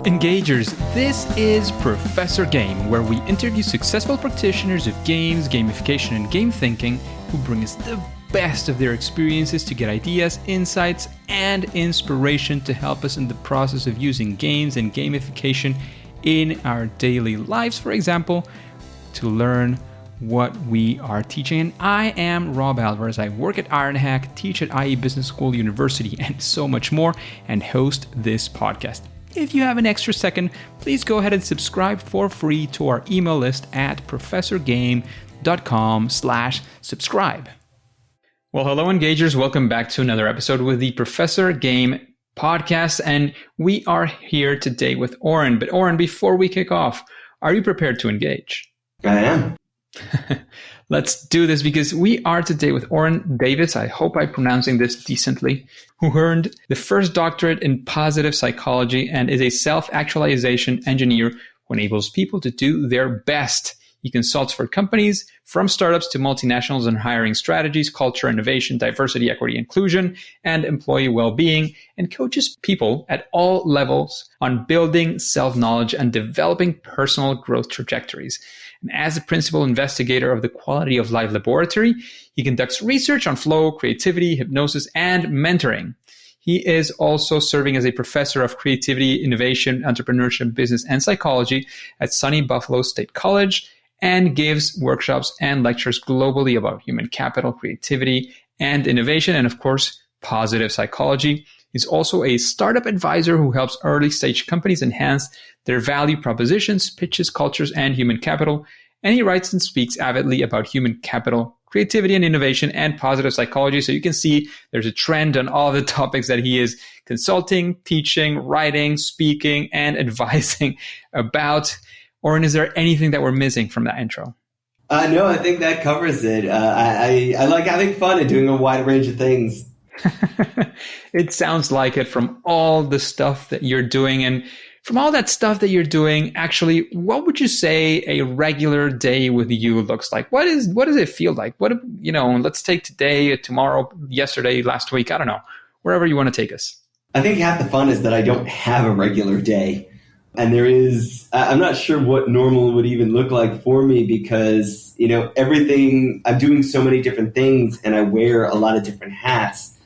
Engagers, this is Professor Game, where we interview successful practitioners of games, gamification, and game thinking who bring us the best of their experiences to get ideas, insights, and inspiration to help us in the process of using games and gamification in our daily lives, for example, to learn what we are teaching. And I am Rob Alvarez. I work at IronHack, teach at IE Business School University, and so much more, and host this podcast. If you have an extra second, please go ahead and subscribe for free to our email list at professorgame.com/subscribe. Well, hello, Engagers. Welcome back to another episode with the Professor Game podcast. And we are here today with Orin. But Orin, before we kick off, are you prepared to engage? I am. Let's do this because we are today with Orin Davis. I hope I'm pronouncing this decently, who earned the first doctorate in positive psychology and is a self-actualization engineer who enables people to do their best. He consults for companies from startups to multinationals on hiring strategies, culture, innovation, diversity, equity, inclusion, and employee well-being, and coaches people at all levels on building self-knowledge and developing personal growth trajectories. And as a principal investigator of the Quality of Life Laboratory, he conducts research on flow, creativity, hypnosis, and mentoring. He is also serving as a professor of creativity, innovation, entrepreneurship, business, and psychology at SUNY Buffalo State College and gives workshops and lectures globally about human capital, creativity, and innovation, and of course, positive psychology. He's also a startup advisor who helps early-stage companies enhance their value propositions, pitches, cultures, and human capital. And he writes and speaks avidly about human capital, creativity and innovation, and positive psychology. So you can see there's a trend on all the topics that he is consulting, teaching, writing, speaking, and advising about. Orin, is there anything that we're missing from that intro? No, I think that covers it. I like having fun and doing a wide range of things. It sounds like it from all the stuff that you're doing. And from all that stuff that you're doing, actually, what would you say a regular day with you looks like? What does it feel like? Let's take today, tomorrow, yesterday, last week, I don't know, wherever you want to take us. I think half the fun is that I don't have a regular day. And I'm not sure what normal would even look like for me because, everything, I'm doing so many different things and I wear a lot of different hats.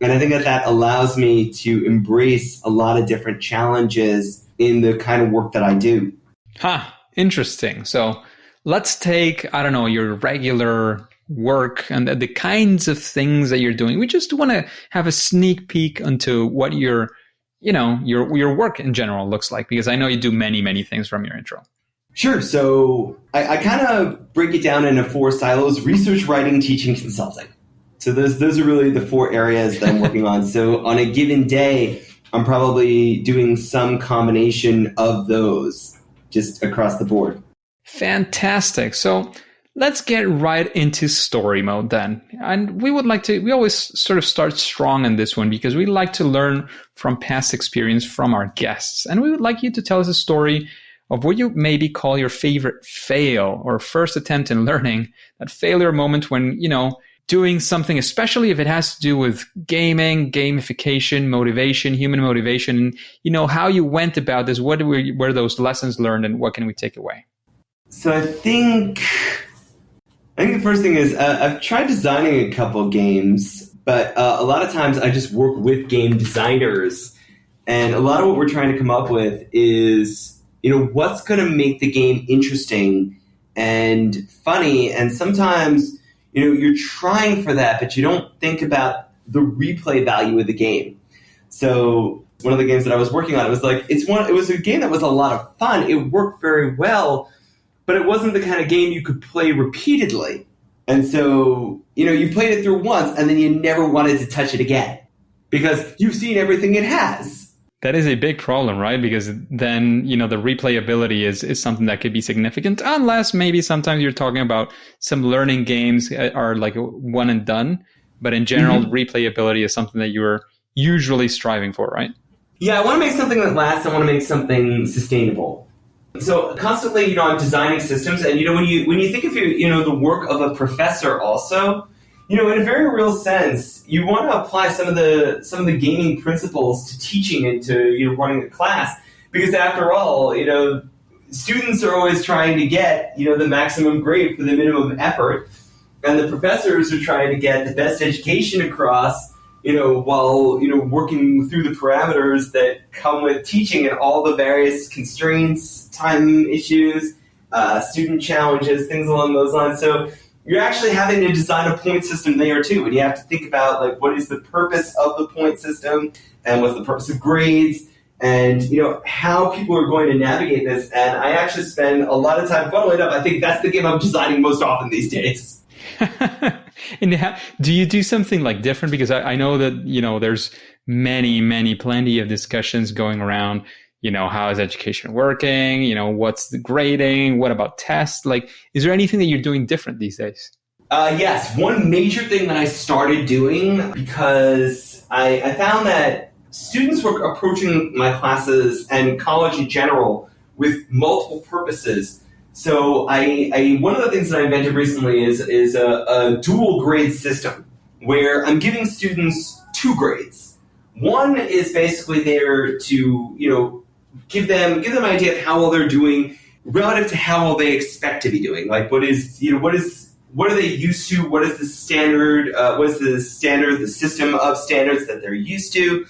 And I think that allows me to embrace a lot of different challenges in the kind of work that I do. Interesting. So let's take, your regular work and the kinds of things that you're doing. We just want to have a sneak peek into what your work in general looks like, because I know you do many, many things from your intro. Sure. So I kind of break it down into 4 silos: research, writing, teaching, consulting. So those are really the 4 areas that I'm working on. So on a given day, I'm probably doing some combination of those just across the board. Fantastic. So let's get right into story mode then. And we always sort of start strong in this one because we like to learn from past experience from our guests. And we would like you to tell us a story of what you maybe call your favorite fail or first attempt in learning, that failure moment when, doing something, especially if it has to do with gaming, gamification, motivation, human motivation, and, how you went about this, what were those lessons learned and what can we take away? So I think the first thing is I've tried designing a couple games, but a lot of times I just work with game designers. And a lot of what we're trying to come up with is, what's going to make the game interesting and funny. And sometimes, you're trying for that, but you don't think about the replay value of the game. So one of the games that I was working on, it was a game that was a lot of fun. It worked very well, but it wasn't the kind of game you could play repeatedly. And so, you played it through once and then you never wanted to touch it again because you've seen everything it has. That is a big problem, right? Because then, the replayability is something that could be significant, unless maybe sometimes you're talking about some learning games are like one and done. But in general, replayability is something that you're usually striving for, right? Yeah, I want to make something that lasts. I want to make something sustainable. So constantly, I'm designing systems, and when you think of the work of a professor, also, in a very real sense, you want to apply some of the gaming principles to teaching and to running a class, Because after all, students are always trying to get, the maximum grade for the minimum effort, and the professors are trying to get the best education across, while, working through the parameters that come with teaching and all the various constraints, time issues, student challenges, things along those lines. So you're actually having to design a point system there too, and you have to think about like what is the purpose of the point system and what's the purpose of grades, and how people are going to navigate this. And I actually spend a lot of time, funnily enough, I think that's the game I'm designing most often these days. And do you do something like different? Because I know that, there's plenty of discussions going around, how is education working? What's the grading? What about tests? Like, is there anything that you're doing different these days? Yes. One major thing that I started doing, because I found that students were approaching my classes and college in general with multiple purposes. So one of the things that I invented recently is a dual grade system where I'm giving students 2 grades. One is basically there to, give them an idea of how well they're doing relative to how well they expect to be doing. Like what are they used to? What is the standard? The system of standards that they're used to?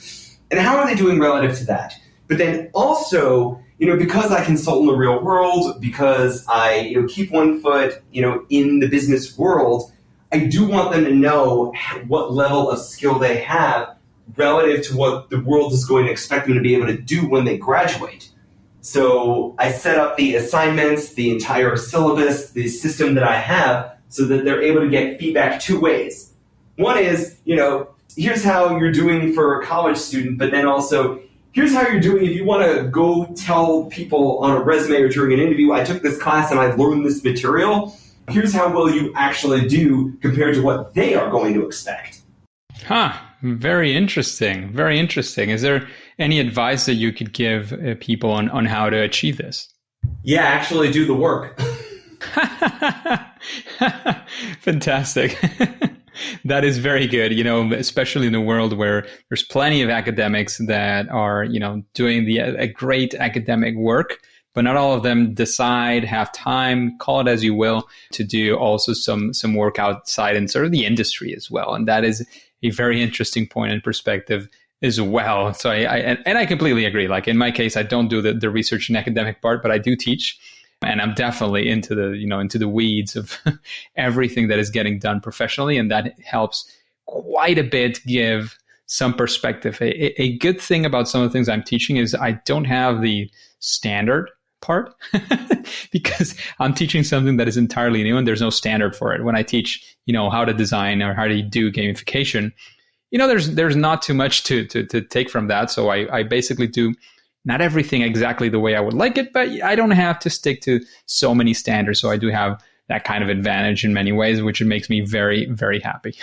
And how are they doing relative to that? But then also, because I consult in the real world, because I, keep one foot, in the business world, I do want them to know what level of skill they have relative to what the world is going to expect them to be able to do when they graduate. So I set up the assignments, the entire syllabus, the system that I have, so that they're able to get feedback 2 ways. One is, here's how you're doing for a college student, but then also, here's how you're doing if you want to go tell people on a resume or during an interview, I took this class and I learned this material. Here's how well you actually do compared to what they are going to expect. Very interesting. Very interesting. Is there any advice that you could give people on how to achieve this? Yeah, actually do the work. Fantastic. That is very good, especially in a world where there's plenty of academics that are, doing a great academic work, but not all of them have time, call it as you will, to do also some work outside in sort of the industry as well. And that is a very interesting point and perspective as well. So I completely agree. Like in my case, I don't do the research and academic part, but I do teach. And I'm definitely into the weeds of everything that is getting done professionally. And that helps quite a bit give some perspective. A good thing about some of the things I'm teaching is I don't have the standard part because I'm teaching something that is entirely new and there's no standard for it. When I teach, how to design or how to do gamification, there's not too much to take from that. So I basically do not everything exactly the way I would like it, but I don't have to stick to so many standards. So I do have that kind of advantage in many ways, which makes me very, very happy.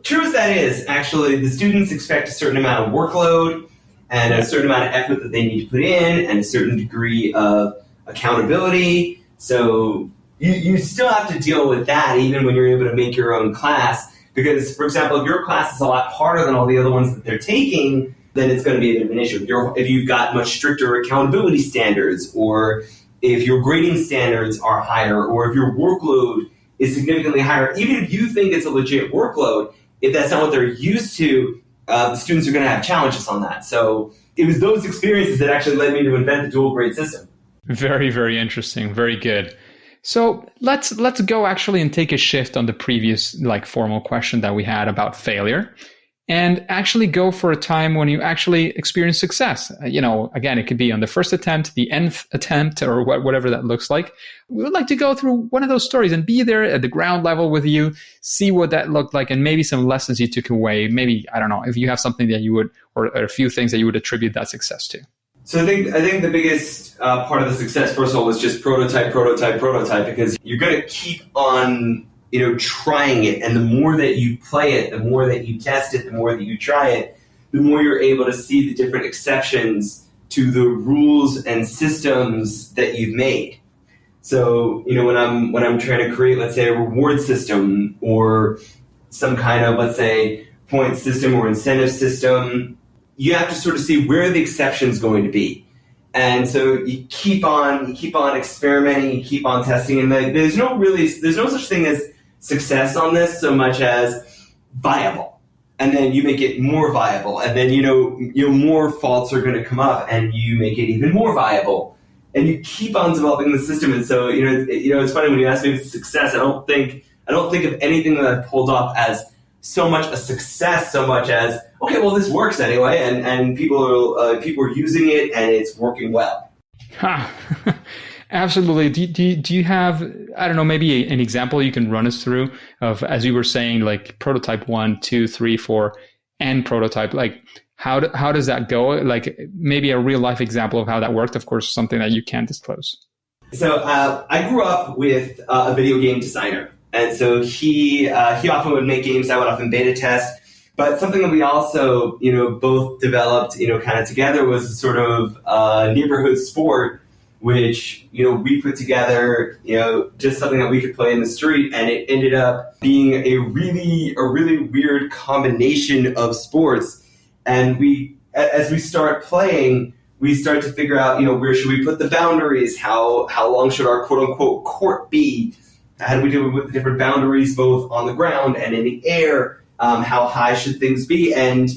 True as that is, actually, the students expect a certain amount of workload and a certain amount of effort that they need to put in and a certain degree of accountability. So you still have to deal with that even when you're able to make your own class. Because, for example, if your class is a lot harder than all the other ones that they're taking, then it's going to be a bit of an issue. If you've got much stricter accountability standards, or if your grading standards are higher, or if your workload is significantly higher, even if you think it's a legit workload, if that's not what they're used to, the students are going to have challenges on that. So it was those experiences that actually led me to invent the dual grade system. Very, very interesting. Very good. So let's go actually and take a shift on the previous formal question that we had about failure, and actually go for a time when you actually experience success. Again, it could be on the first attempt, the nth attempt, or whatever that looks like. We would like to go through one of those stories and be there at the ground level with you, see what that looked like, and maybe some lessons you took away. Maybe, I don't know, if you have something that you would, or a few things that you would attribute that success to. So I think the biggest part of the success, first of all, was just prototype, because you're going to keep on trying it. And the more that you play it, the more that you test it, the more that you try it, the more you're able to see the different exceptions to the rules and systems that you've made. So, when I'm trying to create, let's say, a reward system or some kind of, let's say, point system or incentive system, you have to sort of see where the exception is going to be. And so you keep on experimenting, you keep on testing, and there's no such thing as success on this so much as viable. And then you make it more viable, and then more faults are going to come up, and you make it even more viable, and you keep on developing the system. And so it's funny when you ask me if it's success. I don't think of anything that I've pulled off as so much a success, so much as, okay, well, this works anyway, and people are using it, and it's working well. Absolutely. Do you have, I don't know, maybe an example you can run us through of, as you were saying, like prototype 1, 2, 3, 4, and prototype? Like how does that go? Like maybe a real life example of how that worked. Of course, something that you can't disclose. So I grew up with a video game designer. And so he often would make games I would often beta test. But something that we also, both developed, kind of together was a sort of neighborhood sport, which, we put together, just something that we could play in the street. And it ended up being a really weird combination of sports. And as we start playing, we start to figure out, where should we put the boundaries? How long should our quote unquote court be? How do we do it with the different boundaries, both on the ground and in the air? How high should things be? And,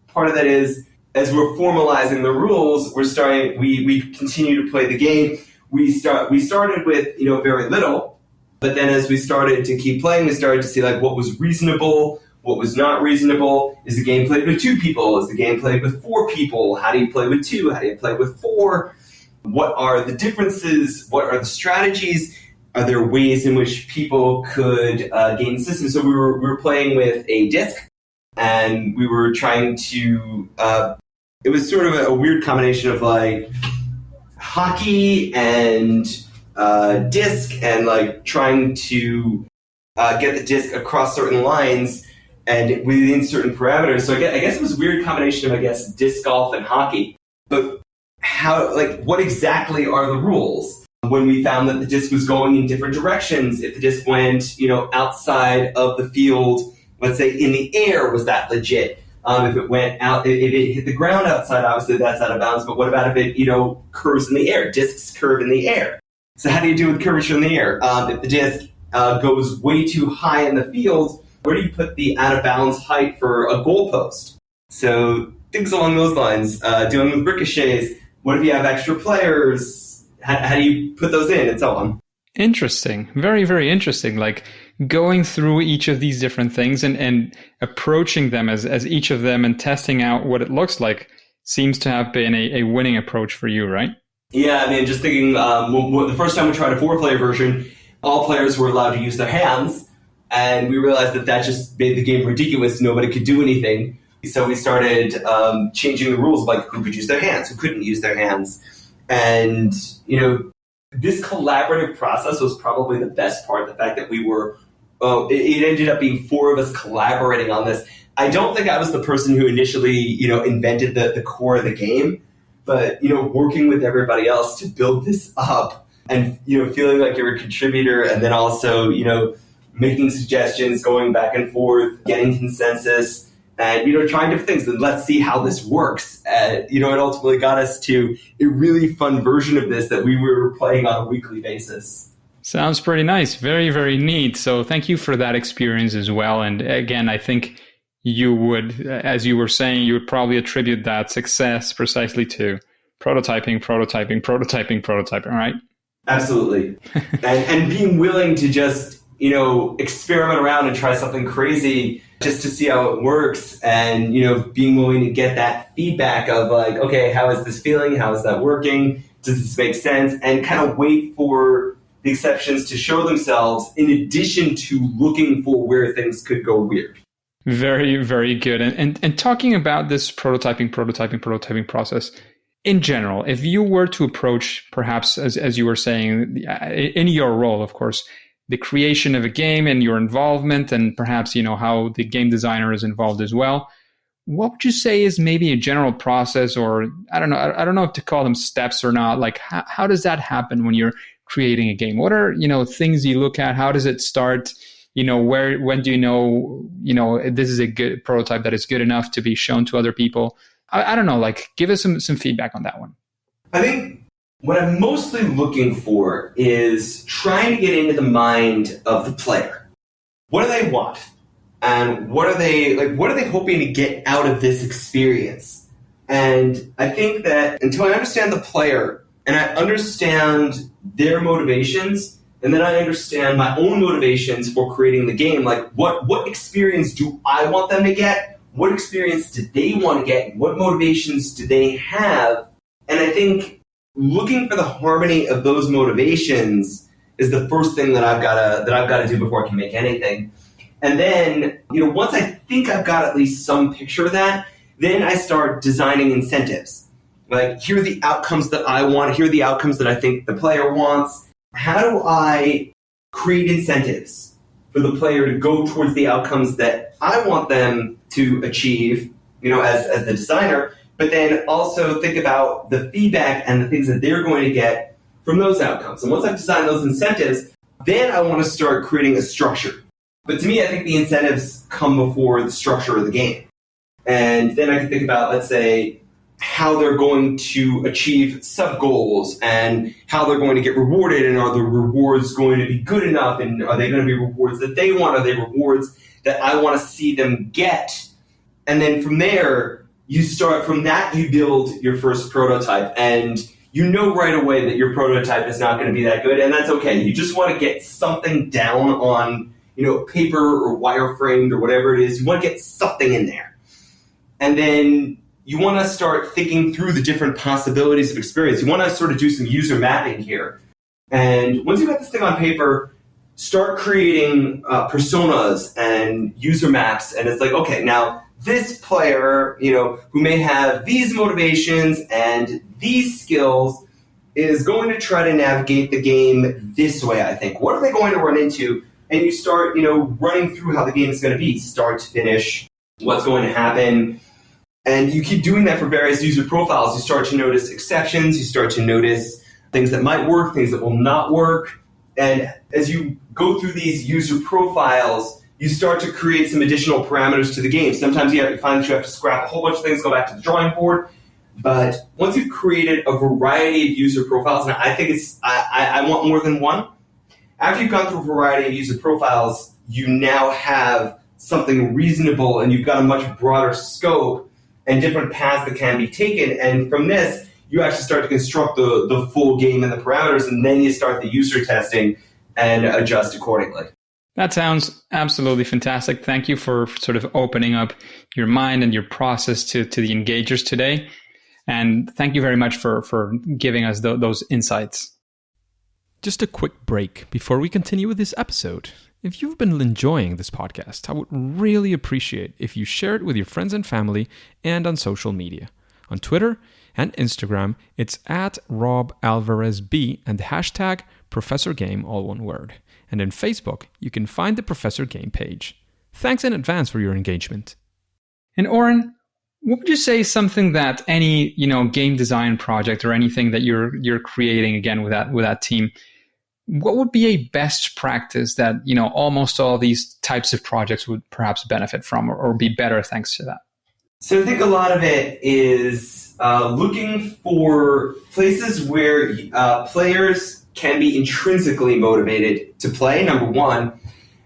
part of that is, as we're formalizing the rules, we continue to play the game. We started with, very little, but then as we started to keep playing, we started to see like what was reasonable, what was not reasonable. Is the game played with 2 people? Is the game played with 4 people? How do you play with 2? How do you play with 4? What are the differences? What are the strategies? Are there ways in which people could game the system? So we were playing with a disc, and we were trying to. It was sort of a weird combination of like hockey and disc, and like trying to get the disc across certain lines and within certain parameters. So I guess it was a weird combination of disc golf and hockey. But what exactly are the rules? When we found that the disc was going in different directions, if the disc went, outside of the field, let's say in the air, was that legit? If it went out, if it hit the ground outside, obviously that's out of bounds. But what about if it, curves in the air? Discs curve in the air. So how do you do with curvature in the air? If the disc goes way too high in the field, where do you put the out of bounds height for a goalpost? So things along those lines. Dealing with ricochets. What if you have extra players? How do you put those in, and so on? Interesting. Very, very interesting. Like going through each of these different things and approaching them as each of them and testing out what it looks like seems to have been a winning approach for you, right? Yeah, I mean, just thinking, the first time we tried a 4-player version, all players were allowed to use their hands, and we realized that just made the game ridiculous. Nobody could do anything. So we started changing the rules of like who could use their hands, who couldn't use their hands. And, this collaborative process was probably the best part. The fact that we were, it ended up being 4 of us collaborating on this. I don't think I was the person who initially, invented the core of the game, but, working with everybody else to build this up and, feeling like you're a contributor, and then also, making suggestions, going back and forth, getting consensus, and, trying different things, and let's see how this works. It ultimately got us to a really fun version of this that we were playing on a weekly basis. Sounds pretty nice. Very, very neat. So thank you for that experience as well. And again, I think you would, as you were saying, you would probably attribute that success precisely to prototyping, right? Absolutely. and being willing to just, experiment around and try something crazy just to see how it works, and, being willing to get that feedback of like, okay, how is this feeling? How is that working? Does this make sense? And kind of wait for the exceptions to show themselves in addition to looking for where things could go weird. Very, very good. And talking about this prototyping process in general, if you were to approach, perhaps, as you were saying, in your role, of course, the creation of a game and your involvement, and perhaps, how the game designer is involved as well, what would you say is maybe a general process, or I don't know if to call them steps or not, like how does that happen when you're creating a game? What are, things you look at? How does it start? When do you know, this is a good prototype that is good enough to be shown to other people? I don't know, like give us some feedback on that one. I think what I'm mostly looking for is trying to get into the mind of the player. What do they want? And what are they hoping to get out of this experience? And I think that until I understand the player and I understand their motivations, and then I understand my own motivations for creating the game, like what experience do I want them to get? What experience do they want to get? What motivations do they have? And I think looking for the harmony of those motivations is the first thing that I've got to do before I can make anything. And then, once I think I've got at least some picture of that, then I start designing incentives. Like, here are the outcomes that I want. Here are the outcomes that I think the player wants. How do I create incentives for the player to go towards the outcomes that I want them to achieve, as the designer, but then also think about the feedback and the things that they're going to get from those outcomes. And once I've designed those incentives, then I want to start creating a structure. But to me, I think the incentives come before the structure of the game. And then I can think about, let's say, how they're going to achieve sub-goals and how they're going to get rewarded, and are the rewards going to be good enough, and are they going to be rewards that they want, are they rewards that I want to see them get? And then from there, you build your first prototype, and you know right away that your prototype is not going to be that good, and that's okay. You just want to get something down on paper or wireframed or whatever it is. You want to get something in there. And then you want to start thinking through the different possibilities of experience. You want to sort of do some user mapping here. And once you got this thing on paper, start creating personas and user maps. And it's like, okay, now this player, who may have these motivations and these skills is going to try to navigate the game this way, I think. What are they going to run into? And you start, running through how the game is going to be, start to finish, what's going to happen. And you keep doing that for various user profiles. You start to notice exceptions. You start to notice things that might work, things that will not work. And as you go through these user profiles, you start to create some additional parameters to the game. Sometimes you find that you have to scrap a whole bunch of things, go back to the drawing board. But once you've created a variety of user profiles, and I think I want more than one. After you've gone through a variety of user profiles, you now have something reasonable, and you've got a much broader scope and different paths that can be taken. And from this, you actually start to construct the full game and the parameters, and then you start the user testing and adjust accordingly. That sounds absolutely fantastic. Thank you for sort of opening up your mind and your process to the engagers today. And thank you very much for giving us those insights. Just a quick break before we continue with this episode. If you've been enjoying this podcast, I would really appreciate if you share it with your friends and family and on social media. On Twitter and Instagram, it's @RobAlvarezB and the hashtag ProfessorGame, all one word. And in Facebook, you can find the Professor Game page. Thanks in advance for your engagement. And Orin, what would you say is something that any game design project or anything that you're creating again with that team? What would be a best practice that, almost all these types of projects would perhaps benefit from or be better thanks to that? So I think a lot of it is looking for places where players can be intrinsically motivated to play, number one.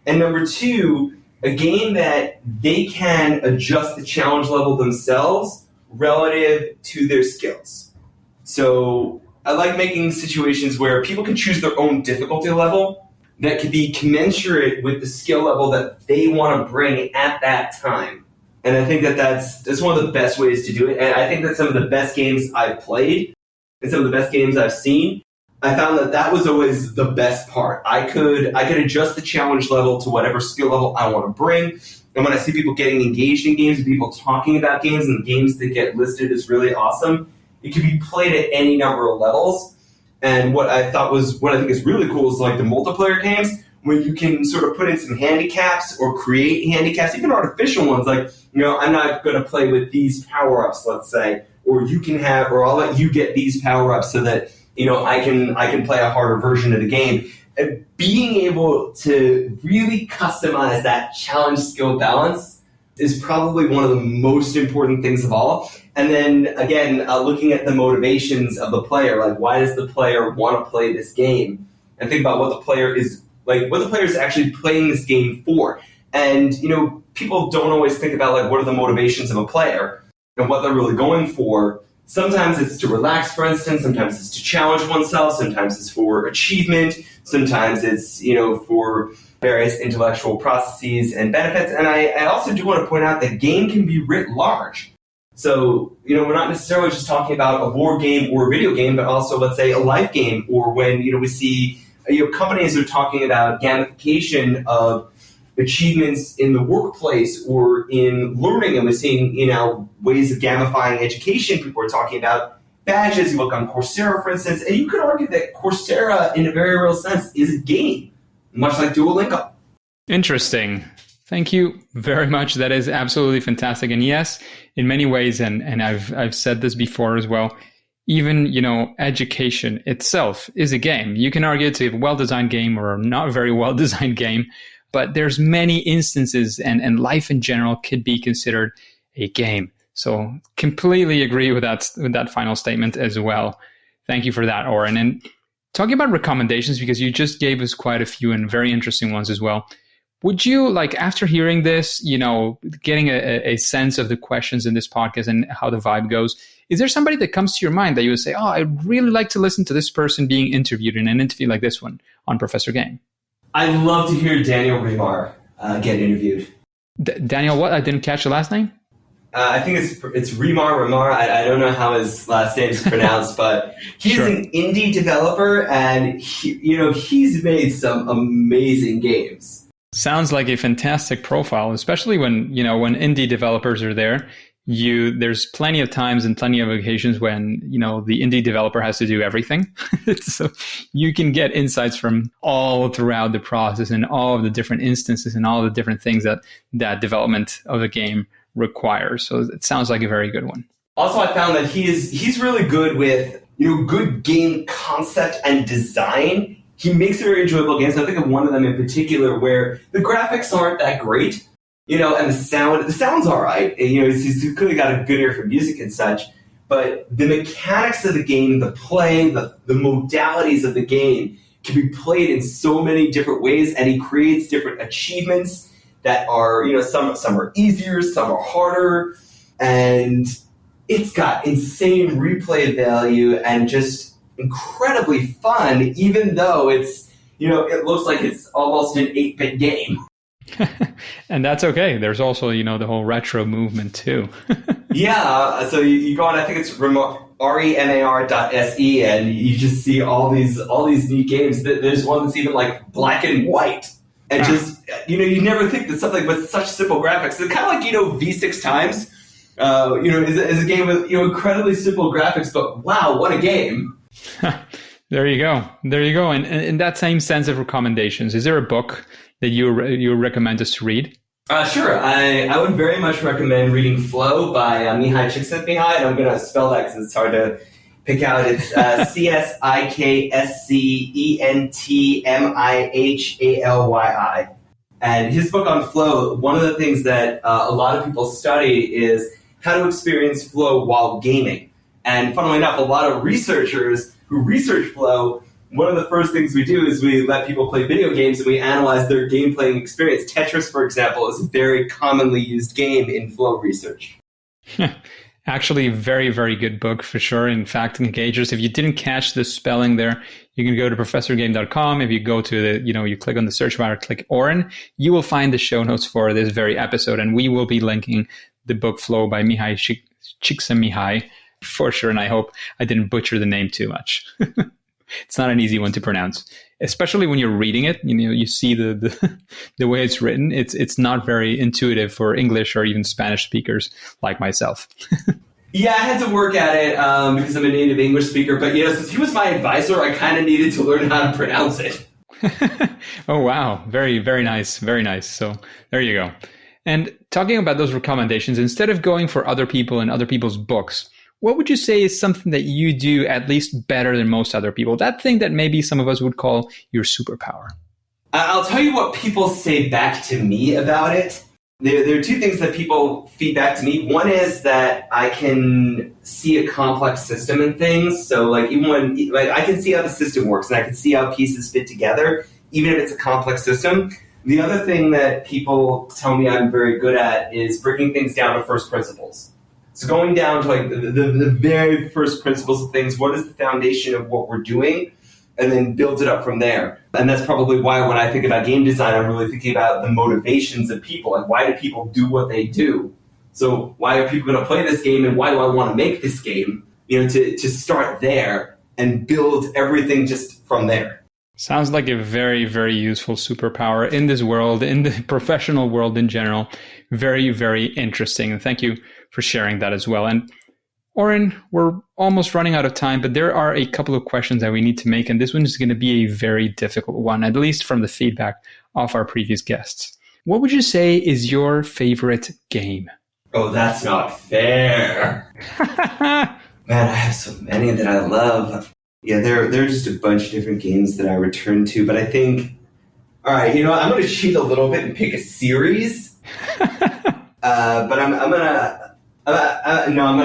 And number two, a game that they can adjust the challenge level themselves relative to their skills. So I like making situations where people can choose their own difficulty level that can be commensurate with the skill level that they want to bring at that time. And I think that's one of the best ways to do it. And I think that some of the best games I've played and some of the best games I've seen, I found that was always the best part. I could adjust the challenge level to whatever skill level I want to bring. And when I see people getting engaged in games and people talking about games and the games that get listed is really awesome, it can be played at any number of levels. And what I think is really cool is like the multiplayer games where you can sort of put in some handicaps or create handicaps, even artificial ones. Like, I'm not going to play with these power-ups, let's say, or I'll let you get these power-ups so that, I can play a harder version of the game. And being able to really customize that challenge skill balance is probably one of the most important things of all. And then again, looking at the motivations of the player, like why does the player want to play this game? And think about what the player is actually playing this game for. And, people don't always think about like what are the motivations of a player and what they're really going for. Sometimes it's to relax, for instance. Sometimes it's to challenge oneself. Sometimes it's for achievement. Sometimes it's, for various intellectual processes and benefits. And I also do want to point out that game can be writ large. So, we're not necessarily just talking about a board game or a video game, but also, let's say, a life game, or when, we see, companies are talking about gamification of achievements in the workplace or in learning, and we're seeing, ways of gamifying education. People are talking about badges. You look on Coursera, for instance, and you could argue that Coursera, in a very real sense, is a game, much like Duolingo. Interesting. Thank you very much. That is absolutely fantastic. And yes, in many ways, and I've said this before as well, even, education itself is a game. You can argue it's a well-designed game or a not very well-designed game, but there's many instances, and life in general could be considered a game. So completely agree with that final statement as well. Thank you for that, Orin. And talking about recommendations, because you just gave us quite a few and very interesting ones as well. Would you, like, after hearing this, getting a sense of the questions in this podcast and how the vibe goes, is there somebody that comes to your mind that you would say, oh, I'd really like to listen to this person being interviewed in an interview like this one on Professor Game? I'd love to hear Daniel Remar get interviewed. Daniel, what? I didn't catch the last name? I think it's Remar. I don't know how his last name is pronounced, but he's an indie developer, and he's made some amazing games. Sounds like a fantastic profile, especially when indie developers are there. There's plenty of times and plenty of occasions when, the indie developer has to do everything. So you can get insights from all throughout the process and all of the different instances and all the different things that development of a game requires. So it sounds like a very good one. Also, I found that he's really good with, good game concept and design. He makes very enjoyable games. I think of one of them in particular where the graphics aren't that great, and the sound's all right. And, he's clearly got a good ear for music and such. But the mechanics of the game, the play, the modalities of the game can be played in so many different ways, and he creates different achievements that are, some are easier, some are harder, and it's got insane replay value and just incredibly fun, even though it's, it looks like it's almost an 8-bit game. And that's okay. There's also, the whole retro movement too. Yeah. So you go on, I think it's remar.se, and you just see all these neat games. There's one that's even like black and white. And just, you never think that something with such simple graphics, it's kind of like, V6 Times, is a game with, incredibly simple graphics, but wow, what a game. There you go. And in that same sense of recommendations, is there a book that you recommend us to read? Sure. I would very much recommend reading Flow by Mihai Csikszentmihalyi, and I'm going to spell that because it's hard to pick out. It's Csikszentmihalyi. And his book on flow, one of the things that a lot of people study is how to experience flow while gaming. And funnily enough, a lot of researchers who research flow, one of the first things we do is we let people play video games and we analyze their game playing experience. Tetris, for example, is a very commonly used game in flow research. Actually, very, very good book for sure. In fact, engagers, if you didn't catch the spelling there, you can go to professorgame.com. If you go to you click on the search bar, click Orin, you will find the show notes for this very episode. And we will be linking the book Flow by Mihai Csikszentmihalyi for sure. And I hope I didn't butcher the name too much. It's not an easy one to pronounce, especially when you're reading it. You see the way it's written. It's not very intuitive for English or even Spanish speakers like myself. Yeah, I had to work at it because I'm a native English speaker. But since he was my advisor, I kind of needed to learn how to pronounce it. Oh wow, very, very nice, very nice. So there you go. And talking about those recommendations, instead of going for other people and other people's books, what would you say is something that you do at least better than most other people? That thing that maybe some of us would call your superpower. I'll tell you what people say back to me about it. There are two things that people feedback to me. One is that I can see a complex system in things. So like even when like I can see how the system works and I can see how pieces fit together, even if it's a complex system. The other thing that people tell me I'm very good at is breaking things down to first principles. So going down to like the very first principles of things, what is the foundation of what we're doing, and then build it up from there. And that's probably why when I think about game design, I'm really thinking about the motivations of people. Like, why do people do what they do? So why are people going to play this game, and why do I want to make this game? To start there and build everything just from there. Sounds like a very, very useful superpower in this world, in the professional world in general. Very, very interesting. And thank you for sharing that as well. And Orin, we're almost running out of time, but there are a couple of questions that we need to make. And this one is going to be a very difficult one, at least from the feedback of our previous guests. What would you say is your favorite game? Oh, that's not fair. Man, I have so many that I love. Yeah, there are just a bunch of different games that I return to, but I think, all right, I'm going to cheat a little bit and pick a series. But I'm going to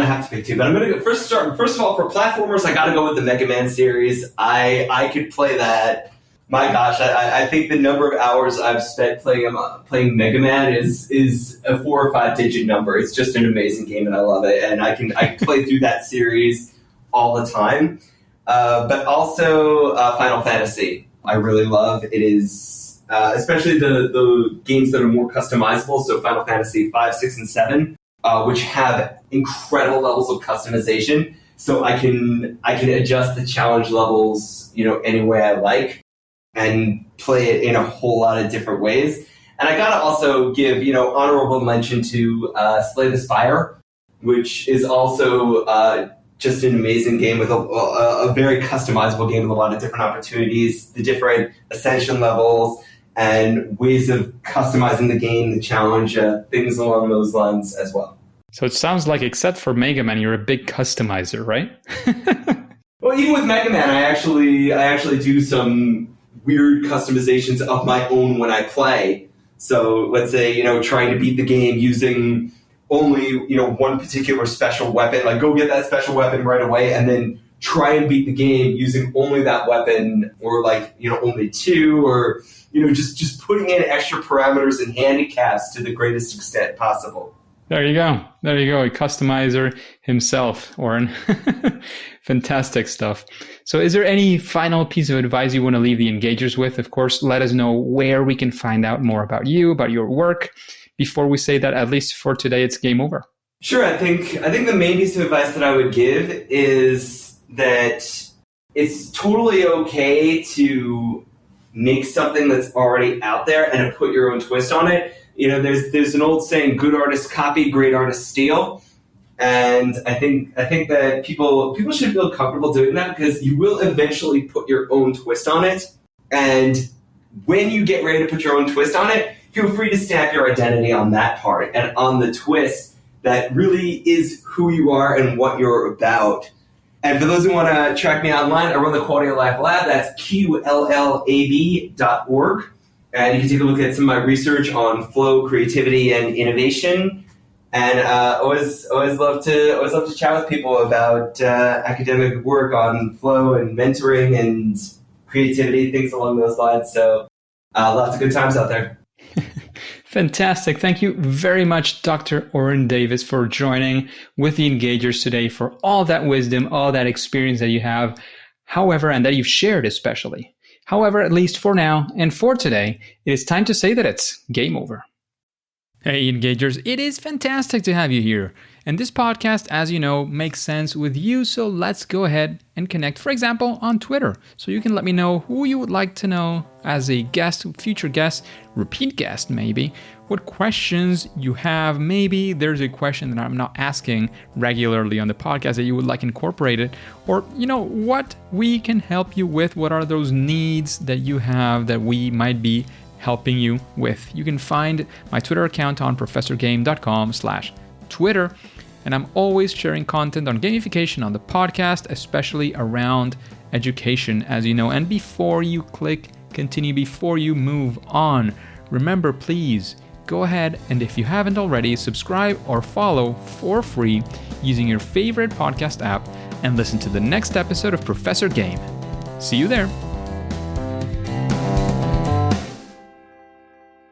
have to pick two. But I'm going to first of all, for platformers, I got to go with the Mega Man series. I could play that. My gosh, I think the number of hours I've spent playing Mega Man is a 4 or 5 digit number. It's just an amazing game, and I love it. And I can play through that series all the time. But also Final Fantasy, I really love. It is especially the games that are more customizable. So Final Fantasy 5, 6, and 7, which have incredible levels of customization. So I can adjust the challenge levels, any way I like, and play it in a whole lot of different ways. And I gotta also give honorable mention to Slay the Spire, which is also just an amazing game with a very customizable game with a lot of different opportunities, the different ascension levels, and ways of customizing the game, the challenge, things along those lines as well. So it sounds like, except for Mega Man, you're a big customizer, right? Well, even with Mega Man, I actually do some weird customizations of my own when I play. So let's say, trying to beat the game using only, one particular special weapon, like go get that special weapon right away and then try and beat the game using only that weapon, or like, only 2, or, just putting in extra parameters and handicaps to the greatest extent possible. There you go. A customizer himself, Orin. Fantastic stuff. So is there any final piece of advice you want to leave the engagers with? Of course, let us know where we can find out more about you, about your work, before we say that, at least for today, it's game over. Sure. I think the main piece of advice that I would give is that it's totally okay to make something that's already out there and put your own twist on it. There's an old saying, good artists copy, great artists steal. And I think that people should feel comfortable doing that, because you will eventually put your own twist on it. And when you get ready to put your own twist on it, feel free to stamp your identity on that part and on the twist that really is who you are and what you're about. And for those who want to track me online, I run the Quality of Life Lab. That's QLLAB.org. And you can take a look at some of my research on flow, creativity, and innovation. And always love to chat with people about academic work on flow and mentoring and creativity, things along those lines. So lots of good times out there. Fantastic. Thank you very much, Dr. Orin Davis, for joining with the Engagers today, for all that wisdom, all that experience that you have, and that you've shared especially. However, at least for now and for today, it is time to say that it's game over. Hey, Engagers, it is fantastic to have you here. And this podcast, as you know, makes sense with you, so let's go ahead and connect, for example, on Twitter. So you can let me know who you would like to know as a guest, future guest, repeat guest maybe, what questions you have. Maybe there's a question that I'm not asking regularly on the podcast that you would like incorporated, or, what we can help you with. What are those needs that you have that we might be helping you with? You can find my Twitter account on professorgame.com/Twitter. And I'm always sharing content on gamification on the podcast, especially around education, as you know. And before you click continue, before you move on, remember, please go ahead and if you haven't already, subscribe or follow for free using your favorite podcast app and listen to the next episode of Professor Game. See you there.